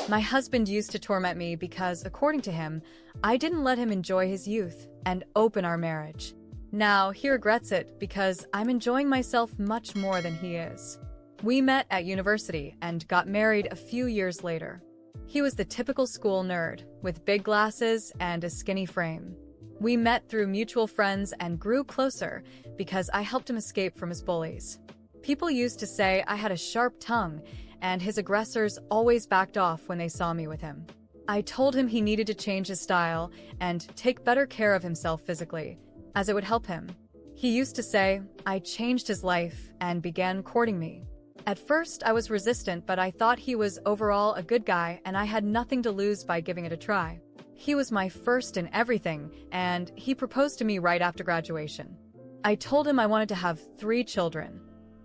My husband used to torment me because, according to him, I didn't let him enjoy his youth and open our marriage. Now, he regrets it because I'm enjoying myself much more than he is. We met at university and got married a few years later. He was the typical school nerd, with big glasses and a skinny frame. We met through mutual friends and grew closer because I helped him escape from his bullies. People used to say I had a sharp tongue, and his aggressors always backed off when they saw me with him. I told him he needed to change his style and take better care of himself physically, as it would help him. He used to say I changed his life and began courting me. At first, I was resistant, but I thought he was overall a good guy and I had nothing to lose by giving it a try. He was my first in everything, and he proposed to me right after graduation. I told him I wanted to have 3 children.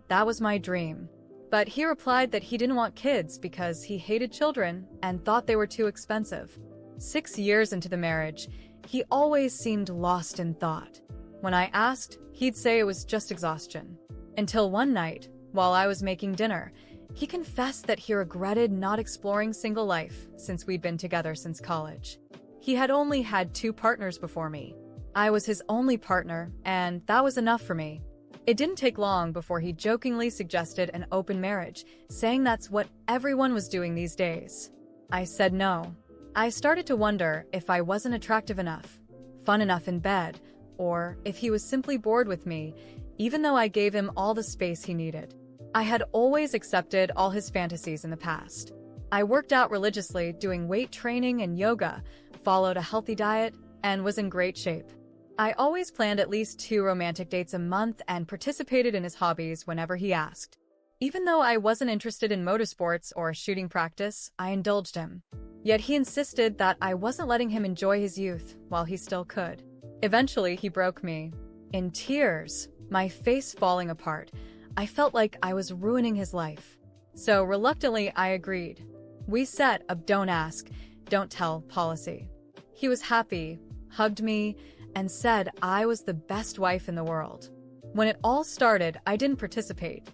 That was my dream. But he replied that he didn't want kids because he hated children and thought they were too expensive. 6 years into the marriage, he always seemed lost in thought. When I asked, he'd say it was just exhaustion. Until one night, while I was making dinner, he confessed that he regretted not exploring single life since we'd been together since college. He had only had 2 partners before me. I was his only partner, and that was enough for me. It didn't take long before he jokingly suggested an open marriage, saying that's what everyone was doing these days. I said no. I started to wonder if I wasn't attractive enough, fun enough in bed, or if he was simply bored with me, even though I gave him all the space he needed. I had always accepted all his fantasies in the past. I worked out religiously, doing weight training and yoga, followed a healthy diet, and was in great shape. I always planned at least 2 romantic dates a month and participated in his hobbies whenever he asked. Even though I wasn't interested in motorsports or shooting practice, I indulged him. Yet he insisted that I wasn't letting him enjoy his youth while he still could. Eventually, he broke me. In tears, my face falling apart, I felt like I was ruining his life. So reluctantly, I agreed. We set a don't ask, don't tell policy. He was happy, hugged me, and said I was the best wife in the world. When it all started, I didn't participate.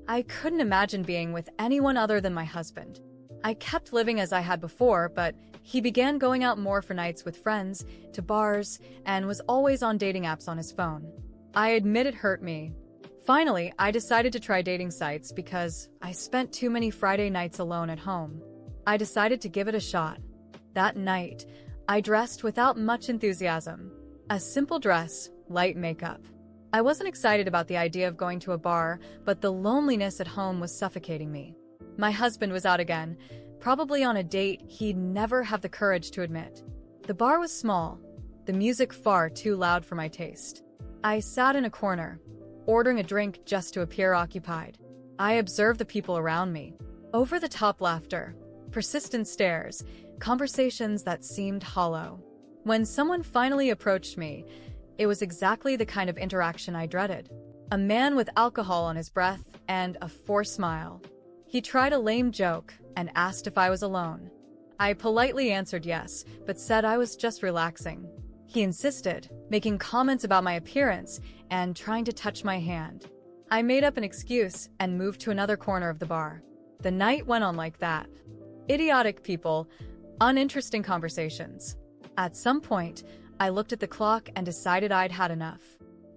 I couldn't imagine being with anyone other than my husband. I kept living as I had before, but he began going out more for nights with friends, to bars, and was always on dating apps on his phone. I admit it hurt me. Finally, I decided to try dating sites because I spent too many Friday nights alone at home. I decided to give it a shot. That night, I dressed without much enthusiasm. A simple dress, light makeup. I wasn't excited about the idea of going to a bar, but the loneliness at home was suffocating me. My husband was out again, probably on a date he'd never have the courage to admit. The bar was small, the music far too loud for my taste. I sat in a corner, ordering a drink just to appear occupied. I observed the people around me. Over-the-top laughter, persistent stares, conversations that seemed hollow. When someone finally approached me, it was exactly the kind of interaction I dreaded. A man with alcohol on his breath and a forced smile. He tried a lame joke and asked if I was alone. I politely answered yes, but said I was just relaxing. He insisted, making comments about my appearance and trying to touch my hand. I made up an excuse and moved to another corner of the bar. The night went on like that. Idiotic people, uninteresting conversations. At some point, I looked at the clock and decided I'd had enough.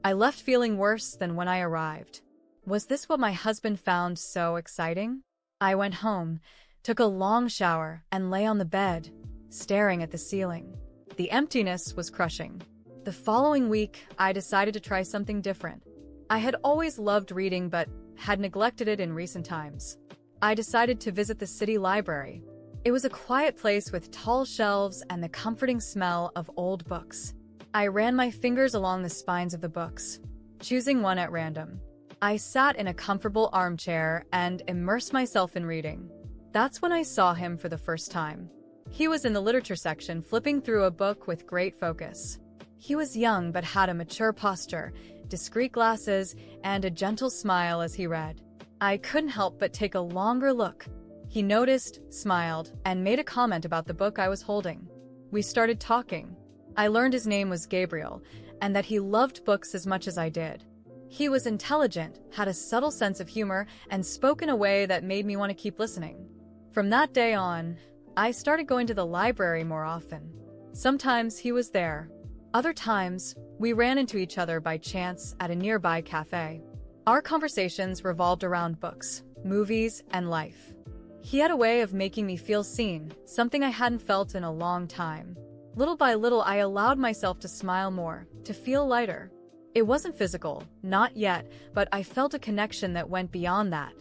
I left feeling worse than when I arrived. Was this what my husband found so exciting? I went home, took a long shower, and lay on the bed, staring at the ceiling. The emptiness was crushing. The following week, I decided to try something different. I had always loved reading but had neglected it in recent times. I decided to visit the city library. It was a quiet place with tall shelves and the comforting smell of old books. I ran my fingers along the spines of the books, choosing one at random. I sat in a comfortable armchair and immersed myself in reading. That's when I saw him for the first time. He was in the literature section, flipping through a book with great focus. He was young but had a mature posture, discreet glasses, and a gentle smile as he read. I couldn't help but take a longer look. He noticed, smiled, and made a comment about the book I was holding. We started talking. I learned his name was Gabriel, and that he loved books as much as I did. He was intelligent, had a subtle sense of humor, and spoke in a way that made me want to keep listening. From that day on, I started going to the library more often. Sometimes he was there. Other times, we ran into each other by chance at a nearby cafe. Our conversations revolved around books, movies, and life. He had a way of making me feel seen, something I hadn't felt in a long time. Little by little, I allowed myself to smile more, to feel lighter. It wasn't physical, not yet, but I felt a connection that went beyond that.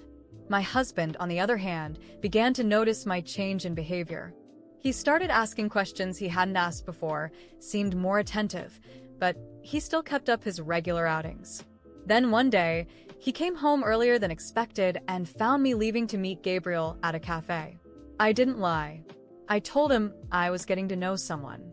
My husband, on the other hand, began to notice my change in behavior. He started asking questions he hadn't asked before, seemed more attentive, but he still kept up his regular outings. Then one day, he came home earlier than expected and found me leaving to meet Gabriel at a cafe. I didn't lie. I told him I was getting to know someone.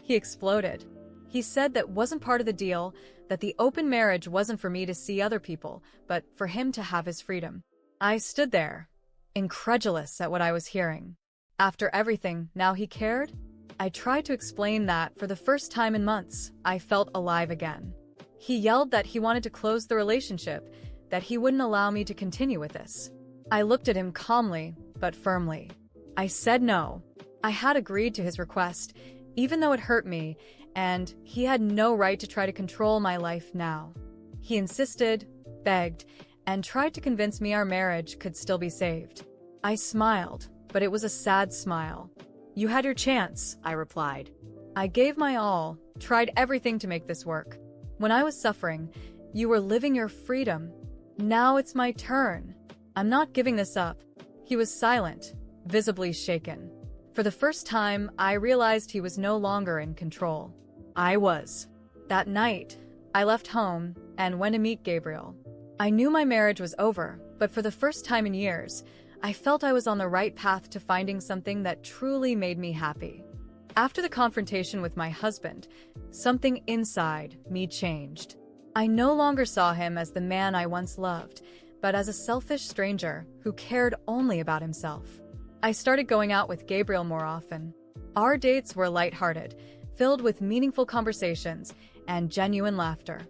He exploded. He said that wasn't part of the deal, that the open marriage wasn't for me to see other people, but for him to have his freedom. I stood there, incredulous at what I was hearing. After everything, now he cared? I tried to explain that for the first time in months, I felt alive again. He yelled that he wanted to close the relationship, that he wouldn't allow me to continue with this. I looked at him calmly, but firmly. I said no. I had agreed to his request, even though it hurt me, and he had no right to try to control my life now. He insisted, begged, and tried to convince me our marriage could still be saved. I smiled, but it was a sad smile. "You had your chance," I replied. "I gave my all, tried everything to make this work. When I was suffering, you were living your freedom. Now it's my turn. I'm not giving this up." He was silent, visibly shaken. For the first time, I realized he was no longer in control. I was. That night, I left home and went to meet Gabriel. I knew my marriage was over, but for the first time in years, I felt I was on the right path to finding something that truly made me happy. After the confrontation with my husband, something inside me changed. I no longer saw him as the man I once loved, but as a selfish stranger who cared only about himself. I started going out with Gabriel more often. Our dates were lighthearted, filled with meaningful conversations and genuine laughter.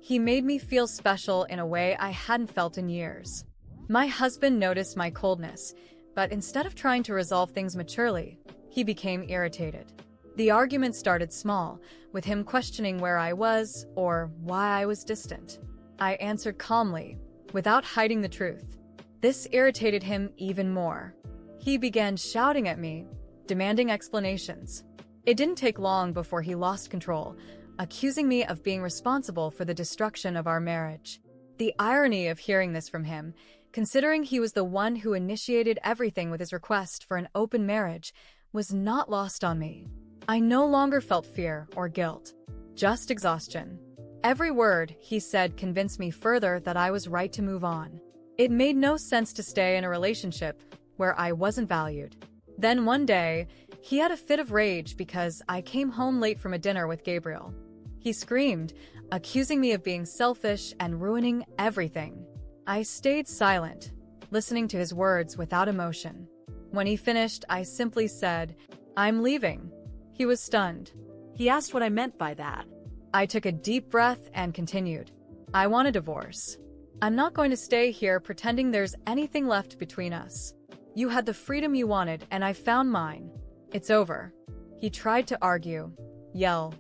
He made me feel special in a way I hadn't felt in years. My husband noticed my coldness, but instead of trying to resolve things maturely, he became irritated. The argument started small, with him questioning where I was or why I was distant. I answered calmly, without hiding the truth. This irritated him even more. He began shouting at me, demanding explanations. It didn't take long before he lost control, accusing me of being responsible for the destruction of our marriage. The irony of hearing this from him, considering he was the one who initiated everything with his request for an open marriage, was not lost on me. I no longer felt fear or guilt, just exhaustion. Every word he said convinced me further that I was right to move on. It made no sense to stay in a relationship where I wasn't valued. Then one day, he had a fit of rage because I came home late from a dinner with Gabriel. He screamed, accusing me of being selfish and ruining everything. I stayed silent, listening to his words without emotion. When he finished, I simply said, "I'm leaving." He was stunned. He asked what I meant by that. I took a deep breath and continued. "I want a divorce. I'm not going to stay here pretending there's anything left between us. You had the freedom you wanted, and I found mine. It's over." He tried to argue, yell,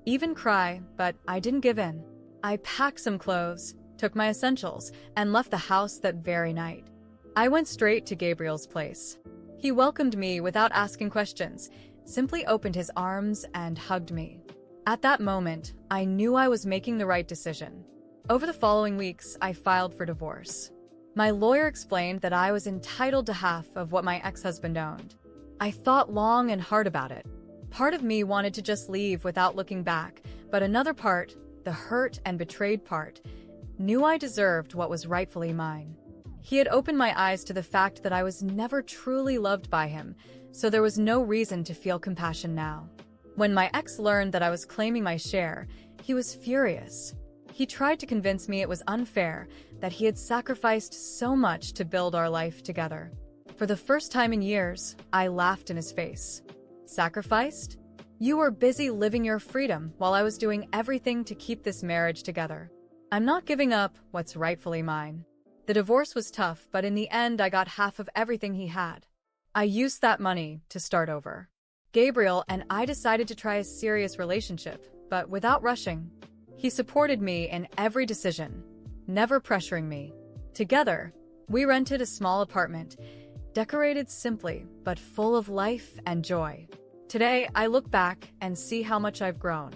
even cry, but I didn't give in. I packed some clothes, took my essentials, and left the house that very night. I went straight to Gabriel's place. He welcomed me without asking questions, simply opened his arms and hugged me. At that moment, I knew I was making the right decision. Over the following weeks, I filed for divorce. My lawyer explained that I was entitled to half of what my ex-husband owned. I thought long and hard about it. Part of me wanted to just leave without looking back, but another part, the hurt and betrayed part, knew I deserved what was rightfully mine. He had opened my eyes to the fact that I was never truly loved by him, so there was no reason to feel compassion now. When my ex learned that I was claiming my share, he was furious. He tried to convince me it was unfair, that he had sacrificed so much to build our life together. For the first time in years, I laughed in his face. "Sacrificed? You were busy living your freedom while I was doing everything to keep this marriage together. I'm not giving up what's rightfully mine." The divorce was tough, but in the end I got half of everything he had. I used that money to start over. Gabriel and I decided to try a serious relationship, but without rushing. He supported me in every decision, never pressuring me. Together, we rented a small apartment, decorated simply but full of life and joy. Today, I look back and see how much I've grown.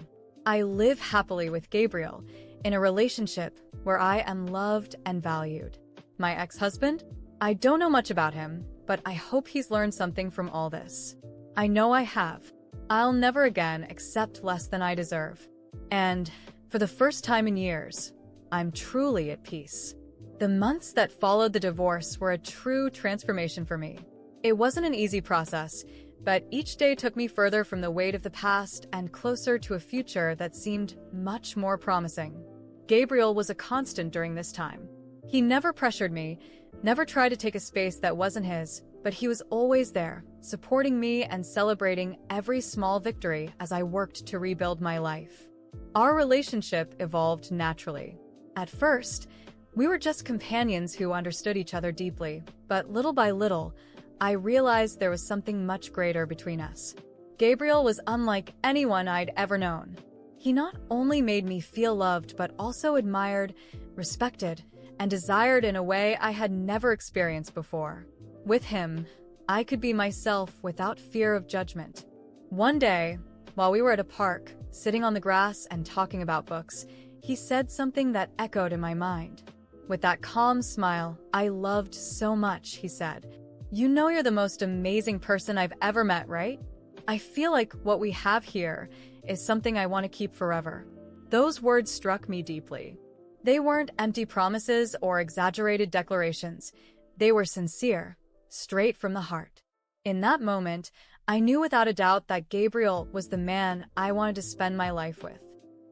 I live happily with Gabriel in a relationship where I am loved and valued. My ex-husband? I don't know much about him, but I hope he's learned something from all this. I know I have. I'll never again accept less than I deserve. And for the first time in years, I'm truly at peace. The months that followed the divorce were a true transformation for me. It wasn't an easy process, but each day took me further from the weight of the past and closer to a future that seemed much more promising. Gabriel was a constant during this time. He never pressured me, never tried to take a space that wasn't his, but he was always there, supporting me and celebrating every small victory as I worked to rebuild my life. Our relationship evolved naturally. At first, we were just companions who understood each other deeply, but little by little, I realized there was something much greater between us. Gabriel was unlike anyone I'd ever known. He not only made me feel loved, but also admired, respected, and desired in a way I had never experienced before. With him, I could be myself without fear of judgment. One day, while we were at a park, sitting on the grass and talking about books, he said something that echoed in my mind. With that calm smile, "I loved so much," he said. "You know you're the most amazing person I've ever met, right? I feel like what we have here is something I want to keep forever." Those words struck me deeply. They weren't empty promises or exaggerated declarations. They were sincere, straight from the heart. In that moment, I knew without a doubt that Gabriel was the man I wanted to spend my life with.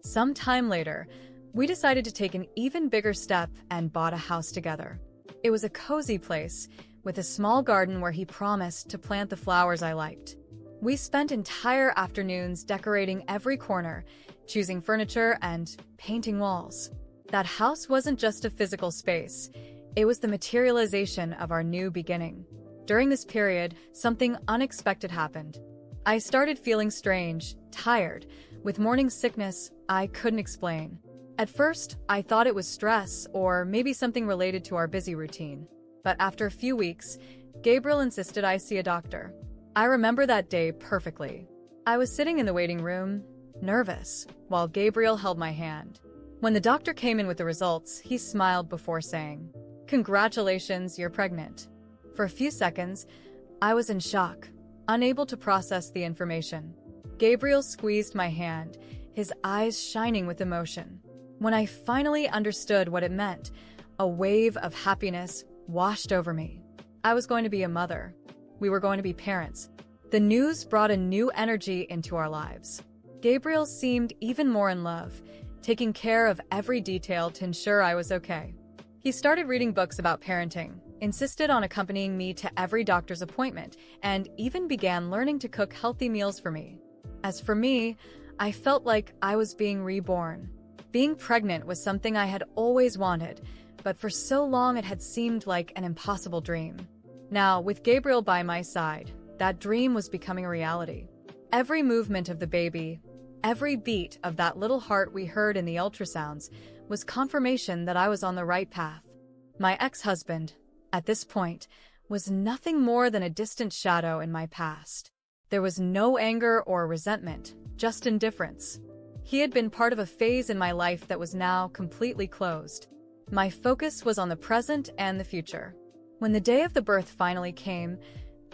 Some time later, we decided to take an even bigger step and bought a house together. It was a cozy place, with a small garden where he promised to plant the flowers I liked. We spent entire afternoons decorating every corner, choosing furniture and painting walls. That house wasn't just a physical space, it was the materialization of our new beginning. During this period, something unexpected happened. I started feeling strange, tired, with morning sickness I couldn't explain. At first, I thought it was stress or maybe something related to our busy routine. But after a few weeks, Gabriel insisted I see a doctor. I remember that day perfectly. I was sitting in the waiting room, nervous, while Gabriel held my hand. When the doctor came in with the results, he smiled before saying, "Congratulations, you're pregnant." For a few seconds, I was in shock, unable to process the information. Gabriel squeezed my hand, his eyes shining with emotion. When I finally understood what it meant, a wave of happiness washed over me. I was going to be a mother. We were going to be parents. The news brought a new energy into our lives. Gabriel seemed even more in love, taking care of every detail to ensure I was okay. He started reading books about parenting, insisted on accompanying me to every doctor's appointment, and even began learning to cook healthy meals for me. As for me, I felt like I was being reborn. Being pregnant was something I had always wanted, but for so long it had seemed like an impossible dream. Now, with Gabriel by my side, that dream was becoming a reality. Every movement of the baby, every beat of that little heart we heard in the ultrasounds, was confirmation that I was on the right path. My ex-husband, at this point, was nothing more than a distant shadow in my past. There was no anger or resentment, just indifference. He had been part of a phase in my life that was now completely closed. My focus was on the present and the future. When the day of the birth finally came,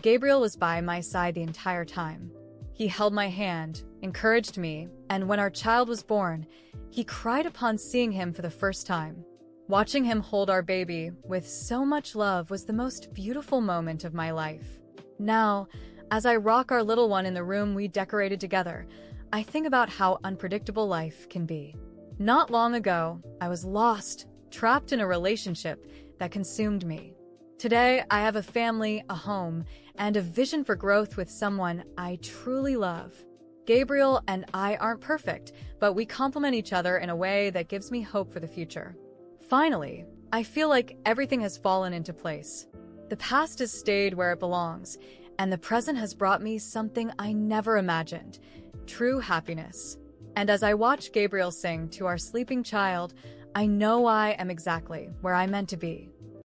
Gabriel was by my side the entire time. He held my hand, encouraged me, and when our child was born, he cried upon seeing him for the first time. Watching him hold our baby with so much love was the most beautiful moment of my life. Now, as I rock our little one in the room we decorated together, I think about how unpredictable life can be. Not long ago, I was lost, trapped in a relationship that consumed me. Today, I have a family, a home, and a vision for growth with someone I truly love. Gabriel and I aren't perfect, but we complement each other in a way that gives me hope for the future. Finally, I feel like everything has fallen into place. The past has stayed where it belongs, and the present has brought me something I never imagined, true happiness. And as I watch Gabriel sing to our sleeping child, I know I am exactly where I meant to be.